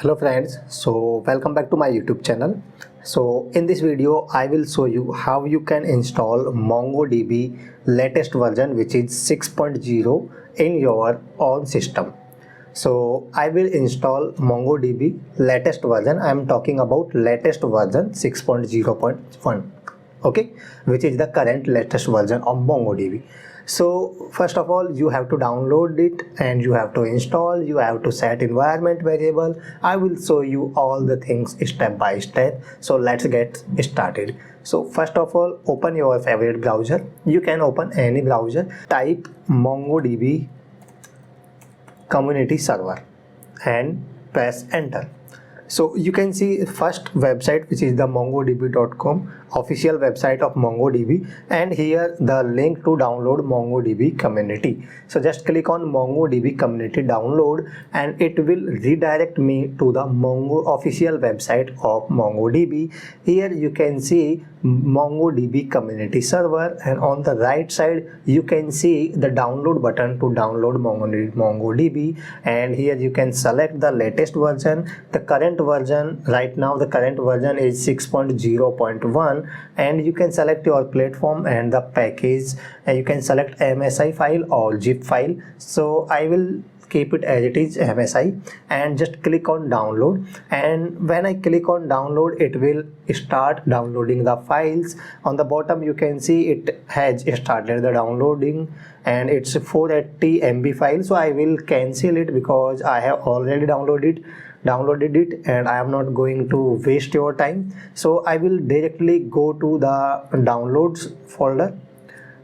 Hello friends, so welcome back to my YouTube channel. So in this video I will show you how you can install MongoDB latest version, which is 6.0 in your own system. So I will install MongoDB latest version. I am talking about latest version 6.0.1, okay, which is the current latest version of MongoDB. So first of all, you have to download it and you have to install, you have to set environment variable. I will show you all the things step by step. So let's get started. So first of all, open your favorite browser. You can open any browser, type MongoDB community server and press enter. So you can see first website, which is the mongodb.com official website of MongoDB, and here the link to download MongoDB community. So just click on MongoDB community download and it will redirect me to the Mongo official website of MongoDB. Here you can see MongoDB community server, and on the right side you can see the download button to download MongoDB, and here you can select the latest version. The current version right now, the current version is 6.0.1, and you can select your platform and the package, and you can select MSI file or zip file. So I will keep it as it is MSI and just click on download, and when I click on download it will start downloading the files. On the bottom you can see it has started the downloading and it's 480 MB file. So I will cancel it because I have already downloaded it and I am not going to waste your time. So I will directly go to the downloads folder,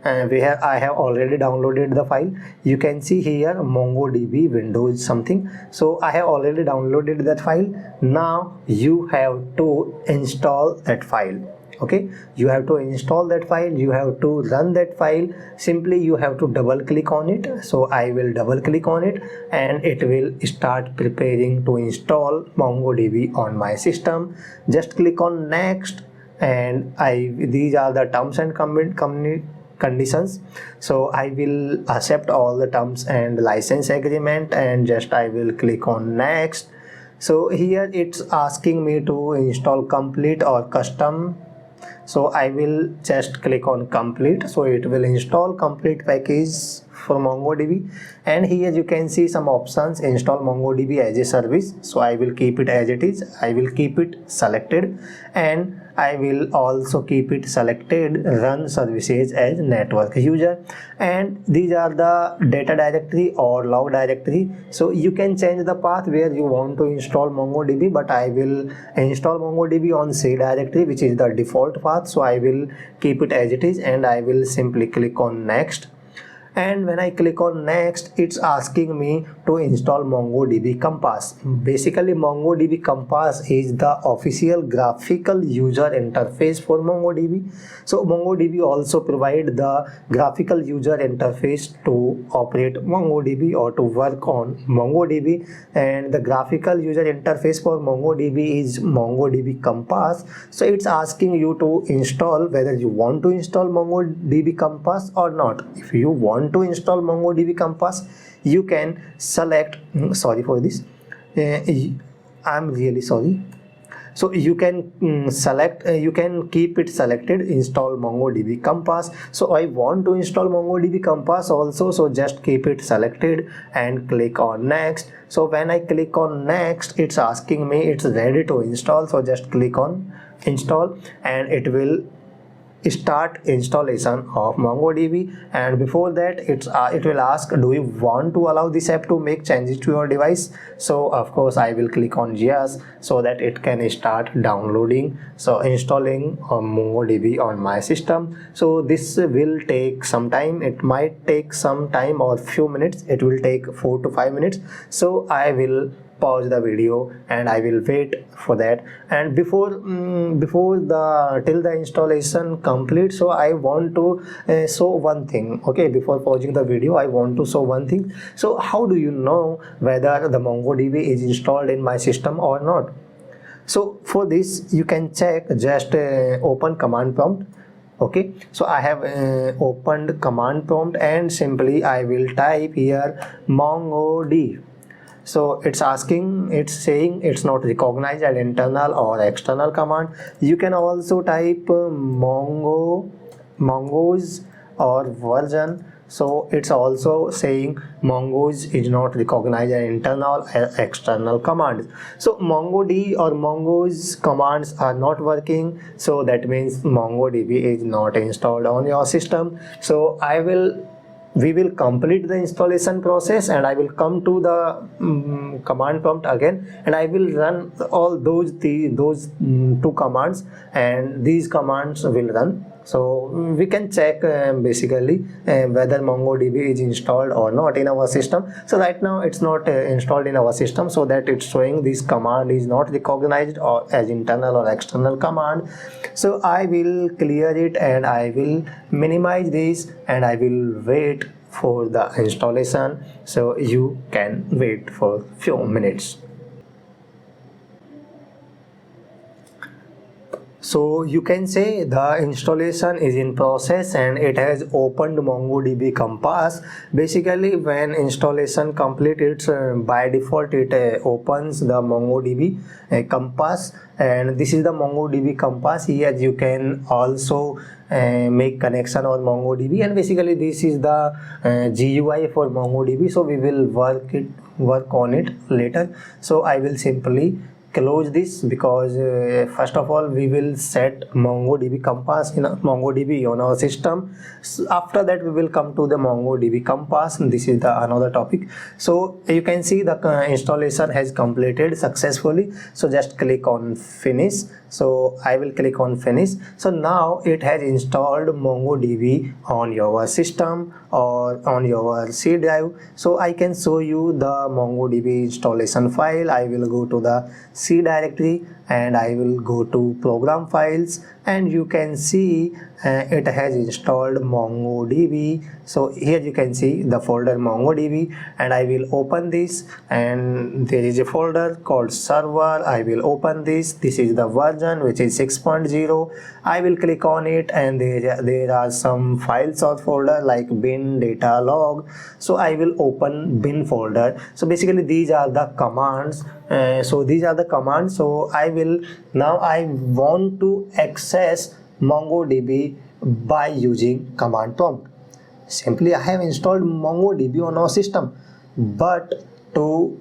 and where I have already downloaded the file. You can see here MongoDB Windows something. So I have already downloaded that file. Now you have to install that file. Okay, you have to install that file, you have to run that file. Simply you have to double click on it. So I will double click on it and it will start preparing to install MongoDB on my system. Just click on next, and these are the terms and conditions. So I will accept all the terms and license agreement, and just I will click on next. So here it's asking me to install complete or custom. So I will just click on complete. So it will install complete package for MongoDB, and here you can see some options: install MongoDB as a service. So I will keep it as it is, I will keep it selected, and I will also keep it selected run services as network user. And these are the data directory or log directory. So you can change the path where you want to install MongoDB, but I will install MongoDB on C directory, which is the default path. So I will keep it as it is and I will simply click on next. And when I click on next, it's asking me to install MongoDB Compass. Basically MongoDB Compass is the official graphical user interface for MongoDB. So MongoDB also provide the graphical user interface to operate MongoDB or to work on MongoDB, and the graphical user interface for MongoDB is MongoDB Compass. So it's asking you to install whether you want to install MongoDB Compass or not. If you want to install MongoDB Compass, you can select, sorry for this, I'm really sorry. So you can select, you can keep it selected, install MongoDB Compass. So I want to install MongoDB Compass also, so just keep it selected and click on next. So when I click on next, it's asking me it's ready to install. So just click on install and it will start installation of MongoDB. And before that it will ask, do you want to allow this app to make changes to your device? So of course I will click on yes, so that it can start downloading, so installing MongoDB on my system. So this will take some time, it might take some time or few minutes, it will take 4 to 5 minutes. So I will pause the video and I will wait for that. And before till the installation complete, so I want to show one thing. Okay, before pausing the video I want to show one thing. So how do you know whether the MongoDB is installed in my system or not? So for this you can check, just open command prompt. Okay, so I have opened command prompt and simply I will type here MongoDB. So it's saying it's not recognized as internal or external command. You can also type Mongoose or version. So it's also saying Mongoose is not recognized as internal or external commands. So MongoD or Mongoose commands are not working, so that means MongoDB is not installed on your system. So we will complete the installation process, and I will come to the command prompt again, and I will run all those two commands, and these commands will run. So we can check basically whether MongoDB is installed or not in our system. So right now it's not installed in our system, so that it's showing this command is not recognized or as internal or external command. So I will clear it, and I will minimize this, and I will wait for the installation. So you can wait for few minutes. So you can say the installation is in process, and it has opened MongoDB Compass. Basically, when installation completes, by default it opens the MongoDB Compass, and this is the MongoDB Compass. Here you can also make connection on MongoDB, and basically this is the GUI for MongoDB. So we will work on it later. So I will simply close this, because first of all we will set MongoDB Compass in MongoDB on our system. So after that we will come to the MongoDB Compass, and this is the another topic. So you can see the installation has completed successfully. So just click on finish. So I will click on finish. So now it has installed MongoDB on your system or on your C drive. So I can show you the MongoDB installation file. I will go to the C directory, and I will go to program files, and you can see it has installed MongoDB. So here you can see the folder MongoDB, and I will open this, and there is a folder called server. I will open this. This is the version, which is 6.0. I will click on it, and there are some files or folder like bin, data, log. So I will open bin folder. So basically these are the commands. So I want to access MongoDB by using command prompt. Simply I have installed MongoDB on our system, but to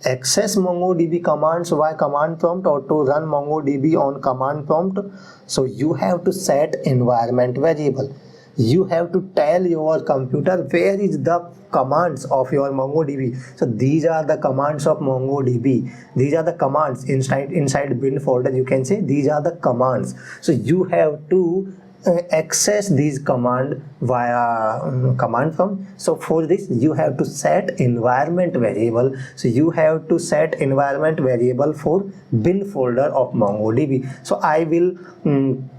access MongoDB commands via command prompt, or to run MongoDB on command prompt, so you have to set environment variable. You have to tell your computer where is the commands of your MongoDB. So these are the commands of MongoDB. These are the commands inside bin folder. You can say these are the commands. So you have to access these command via command prompt. So for this you have to set environment variable. So you have to set environment variable for bin folder of MongoDB. So I will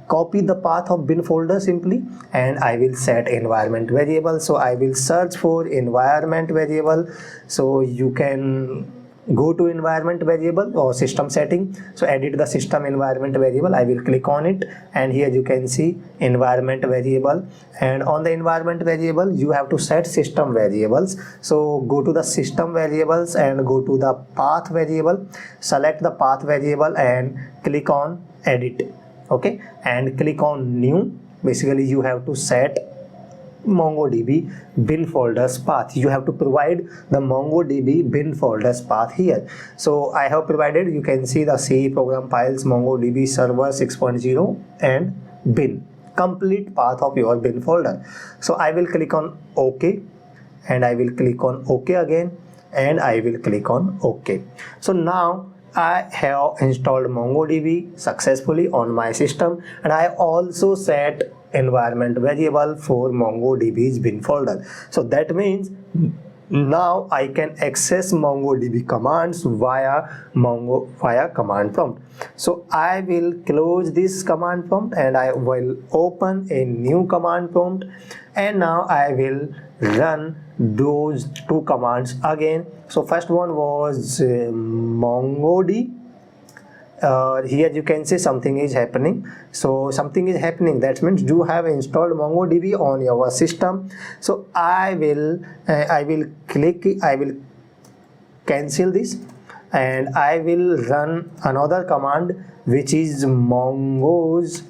copy the path of bin folder simply, and I will set environment variable. So I will search for environment variable. So you can go to environment variable or system setting. So edit the system environment variable. I will click on it, and here you can see environment variable, and on the environment variable you have to set system variables. So go to the system variables and go to the path variable, select the path variable and click on edit. Okay, and click on new. Basically you have to set MongoDB bin folders path. You have to provide the MongoDB bin folders path here. So I have provided, you can see the C program files, MongoDB server 6.0 and bin, complete path of your bin folder. So I will click on OK, and I will click on OK again, and I will click on OK. So now I have installed MongoDB successfully on my system, and I also set environment variable for MongoDB's bin folder. So that means now I can access MongoDB commands via command prompt. So I will close this command prompt, and I will open a new command prompt, and now I will run those two commands again. So first one was MongoD. Here you can see something is happening. So something is happening, that means you have installed MongoDB on your system. So I will cancel this, and I will run another command which is mongo's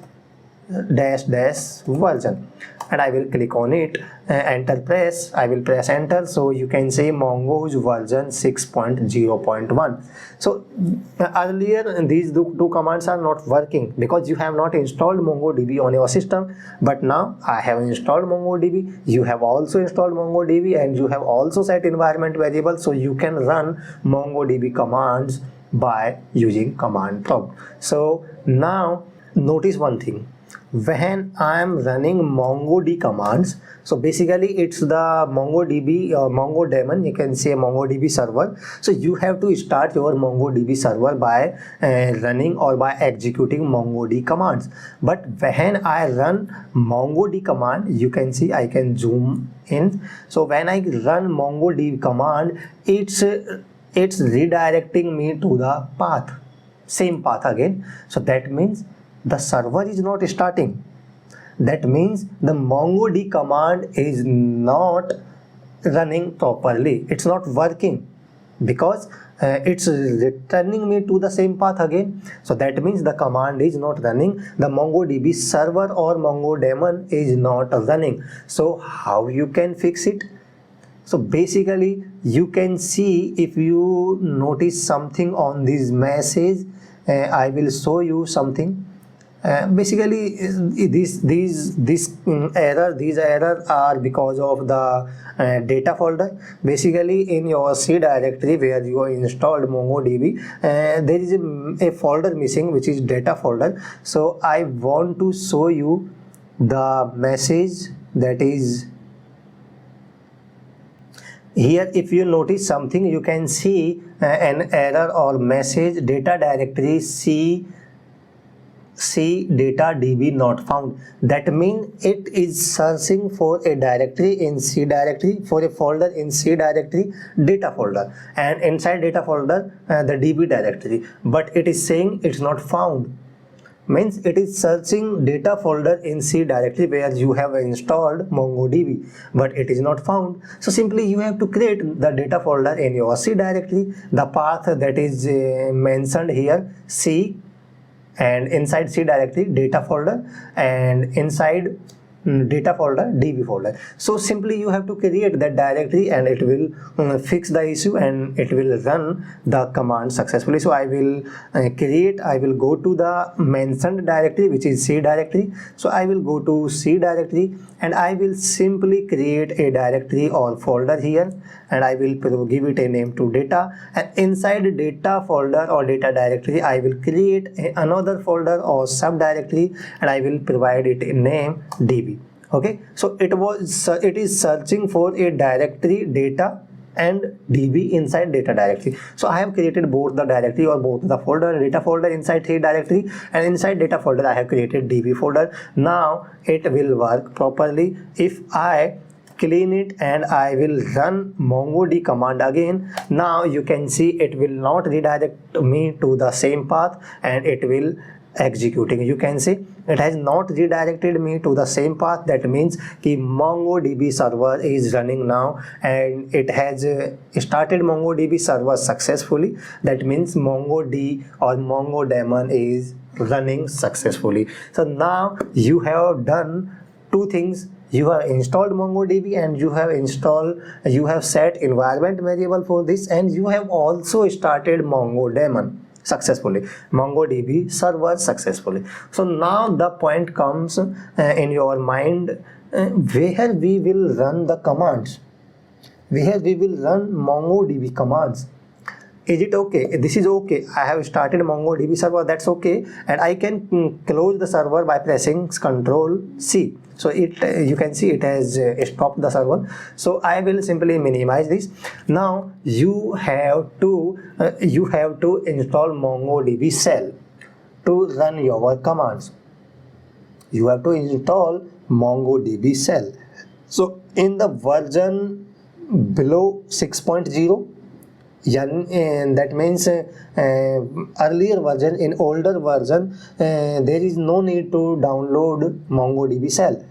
dash dash version, and I will click on it, enter press, I will press enter. So you can say mongo's version 6.0.1. so earlier these two commands are not working because you have not installed MongoDB on your system, but now I have installed MongoDB, you have also installed MongoDB, and you have also set environment variable, so you can run MongoDB commands by using command prompt. So now notice one thing, when I am running MongoDB commands, so basically it's the MongoDB Mongo daemon, you can say MongoDB server. So you have to start your MongoDB server by running or by executing MongoDB commands. But when I run MongoDB command, you can see I can zoom in. So when I run MongoDB command, it's redirecting me to the path, same path again. So that means the server is not starting. That means the MongoDB command is not running properly. It's not working because it's returning me to the same path again. So that means the command is not running. The MongoDB server or Mongo daemon is not running. So how you can fix it? So basically you can see, if you notice something on this message, I will show you something. Basically these errors are because of the data folder. Basically in your C directory where you have installed MongoDB, there is a folder missing which is data folder. So I want to show you the message that is here. If you notice something, you can see an error or message, data directory C data db not found. That means it is searching for a directory in C directory, for a folder in C directory, data folder, and inside data folder the db directory, but it is saying it's not found. Means it is searching data folder in C directory where you have installed MongoDB, but it is not found. So simply you have to create the data folder in your C directory, the path that is mentioned here, C, and inside C directory data folder, and inside data folder db folder. So simply you have to create that directory, and it will fix the issue and it will run the command successfully. So I will I will go to the mentioned directory which is C directory. So I will go to C directory and I will simply create a directory or folder here, and I will give it a name to data, and inside data folder or data directory I will create another folder or subdirectory, and I will provide it a name db. Okay, so it is searching for a directory data and db inside data directory. So I have created both the directory or both the folder, data folder inside C directory, and inside data folder I have created db folder. Now it will work properly if I clean it and I will run MongoDB command again. Now you can see it will not redirect me to the same path, and it will executing. You can see it has not redirected me to the same path. That means the MongoDB server is running now, and it has started MongoDB server successfully. That means MongoDB or Mongo daemon is running successfully. So now you have done two things. You have installed MongoDB, and you have set environment variable for this, and you have also started Mongo daemon successfully, MongoDB server successfully. So now the point comes in your mind, where we will run the commands, where we will run MongoDB commands. Is it okay? This is okay. I have started MongoDB server, that's okay, and I can close the server by pressing Ctrl C. So you can see it has stopped the server. So I will simply minimize this. Now you have to install MongoDB shell to run your commands. You have to install MongoDB shell. So in the version below 6.0, that means earlier version, in older version there is no need to download MongoDB shell.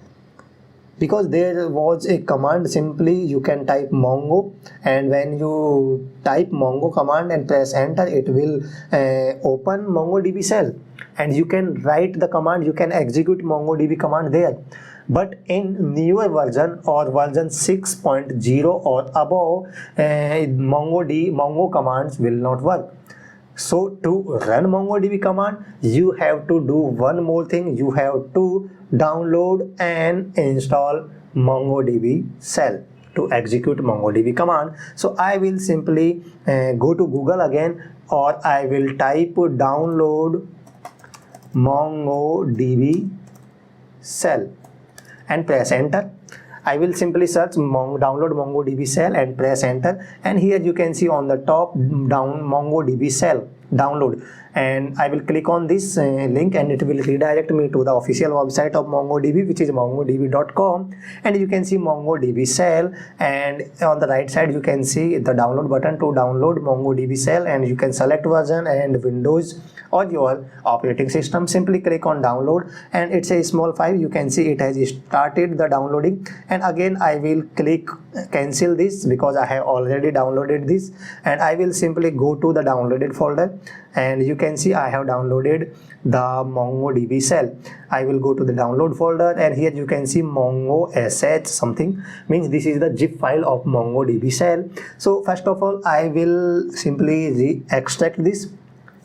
because there was a command. Simply you can type mongo, and when you type mongo command and press enter, it will open MongoDB shell, and you can write the command, you can execute MongoDB command there. But in newer version or version 6.0 or above, Mongo commands will not work. So to run MongoDB command, you have to do one more thing. You have to download and install MongoDB shell to execute MongoDB command. So I will simply go to Google again, or I will type download MongoDB shell and press enter. I will simply search download MongoDB shell and press enter, and here you can see on the top down MongoDB shell download, and I will click on this link, and it will redirect me to the official website of MongoDB, which is mongodb.com, and you can see MongoDB shell, and on the right side you can see the download button to download MongoDB shell, and you can select version and Windows or your operating system. Simply click on download, and it's a small file. You can see it has started the downloading, and again I will click cancel this because I have already downloaded this, and I will simply go to the downloaded folder, and you can see I have downloaded the MongoDB shell. I will go to the download folder, and here you can see Mongo sh something, means this is the zip file of MongoDB shell. So first of all, I will simply extract this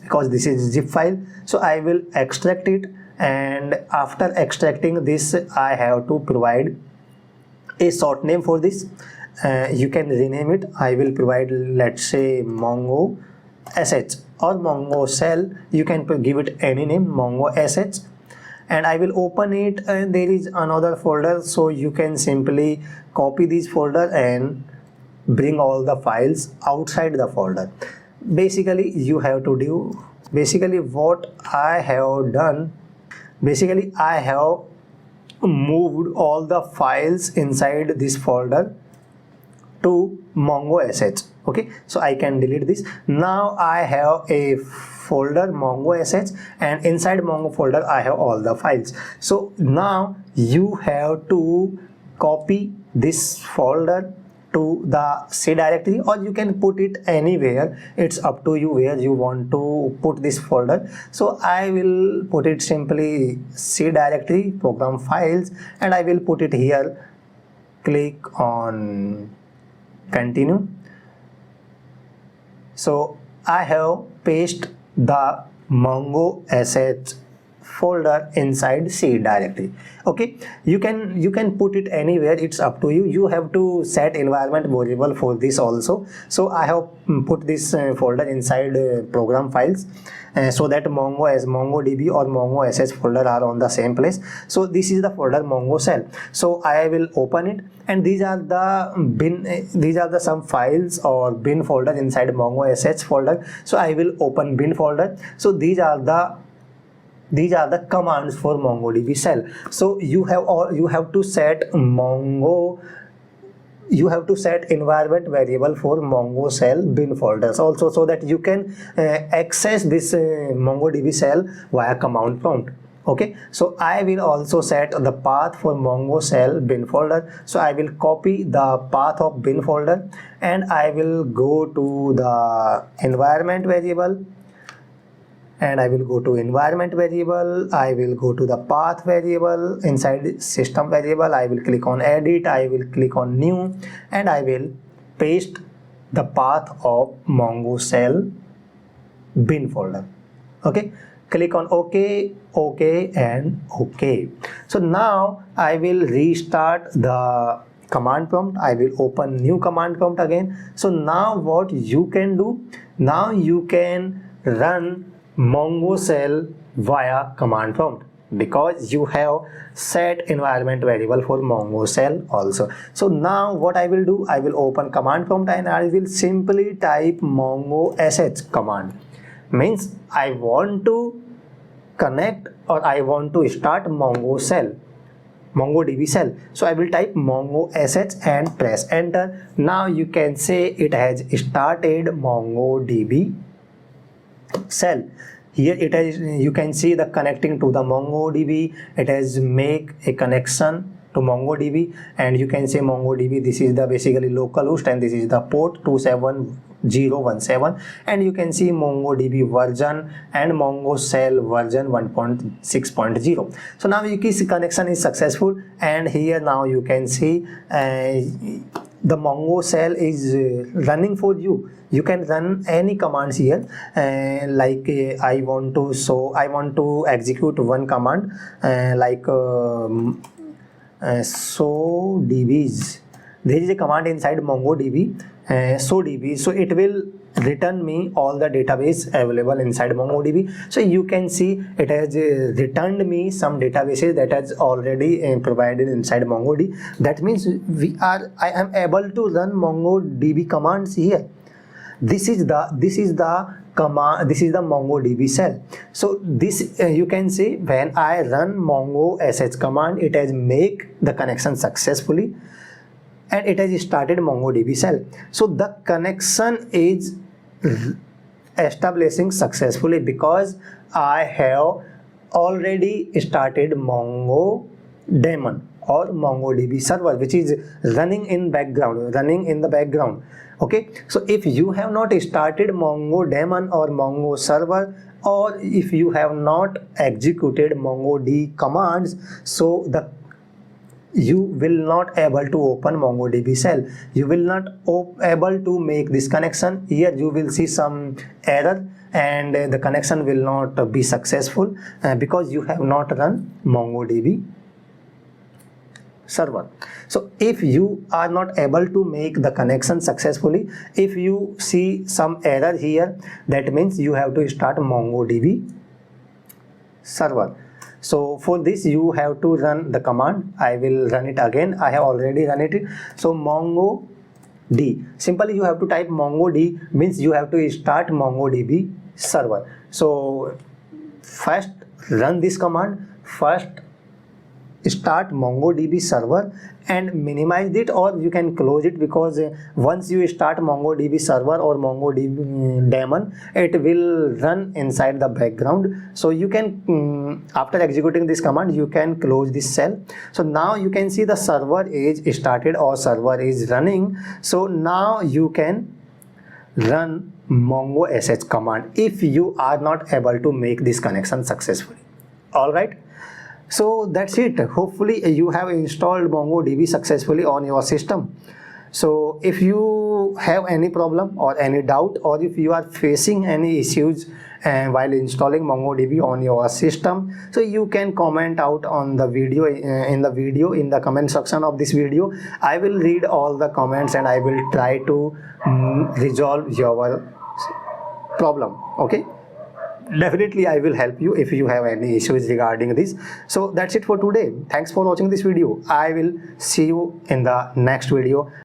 because this is zip file. So I will extract it, and after extracting this, I have to provide a short name for this. You can rename it. I will provide, let's say, Mongo sh or Mongo shell. You can give it any name, Mongo sh, and I will open it, and there is another folder, so you can simply copy this folder and bring all the files outside the folder. Basically you have to do, what I have done, I have moved all the files inside this folder to Mongo sh. Okay, so I can delete this. Now I have a folder Mongo sh, and inside Mongo folder I have all the files. So now you have to copy this folder to the C directory, or you can put it anywhere. It's up to you where you want to put this folder. So I will put it simply C directory, program files, and I will put it here. Click on continue. So I have pasted the Mongo sh folder inside C directory. Okay, you can put it anywhere. It's up to you. You have to set environment variable for this also. So I have put this folder inside program files, so that MongoDB or Mongo sh folder are on the same place. So this is the folder Mongo shell. So I will open it, and these are the bin, some files or bin folder inside Mongo sh folder. So I will open bin folder. So these are the commands for MongoDB shell. So you have to set environment variable for Mongo shell bin folders also, so that you can access this MongoDB shell via command prompt. Okay, so I will also set the path for Mongo shell bin folder. So I will copy the path of bin folder, and I will go to the environment variable, and I will go to environment variable. I will go to the path variable. Inside system variable, I will click on edit. I will click on new, and I will paste the path of Mongo shell bin folder. Okay, click on OK, and OK. So now I will restart the command prompt. I will open new command prompt again. So now what you can do, now you can run Mongo shell via command prompt, because you have set environment variable for Mongo shell also. So now what I will do, I will open command prompt, and I will simply type Mongo sh command. Means I want to connect, or I want to start MongoDB shell. So I will type Mongo sh and press enter. Now you can say it has started MongoDB shell. Here you can see the connecting to the MongoDB. It has make a connection to MongoDB, and you can say MongoDB, this is the basically localhost and this is the port 27017, and you can see MongoDB version and Mongo Shell version 1.6.0. so now you can see connection is successful, and here now you can see the Mongo Shell is running for you. You can run any commands here, like I want to execute one command, like so dbs. There is a command inside MongoDB, so db, so it will return me all the database available inside MongoDB. So you can see it has returned me some databases that is already provided inside MongoDB. That means I am able to run MongoDB commands here. This is the command, this is the MongoDB shell. So this you can see when I run mongo sh command, it has make the connection successfully and it has started MongoDB shell. So the connection is establishing successfully because I have already started Mongo daemon or MongoDB server, which is running in the background. Okay, so if you have not started Mongo daemon or Mongo server, or if you have not executed MongoDB commands, so you will not able to open MongoDB shell. You will not able to make this connection. Here you will see some error and the connection will not be successful because you have not run MongoDB server. So if you are not able to make the connection successfully, if you see some error here, that means you have to start MongoDB server. So for this you have to run the command. I will run it again. I have already run it. So Mongo D, simply you have to type Mongo D, means you have to start MongoDB server. So first run this command, first start MongoDB server and minimize it, or you can close it, because once you start MongoDB server or MongoDB daemon, it will run inside the background. So you can after executing this command, you can close this shell. So now you can see the server is started or server is running. So now you can run mongo sh command if you are not able to make this connection successfully. All right. So that's it. Hopefully you have installed MongoDB successfully on your system. So if you have any problem or any doubt, or if you are facing any issues while installing MongoDB on your system, so you can comment out on the video in the comment section of this video. I will read all the comments and I will try to resolve your problem. Okay, definitely I will help you if you have any issues regarding this. So that's it for today. Thanks for watching this video. I will see you in the next video.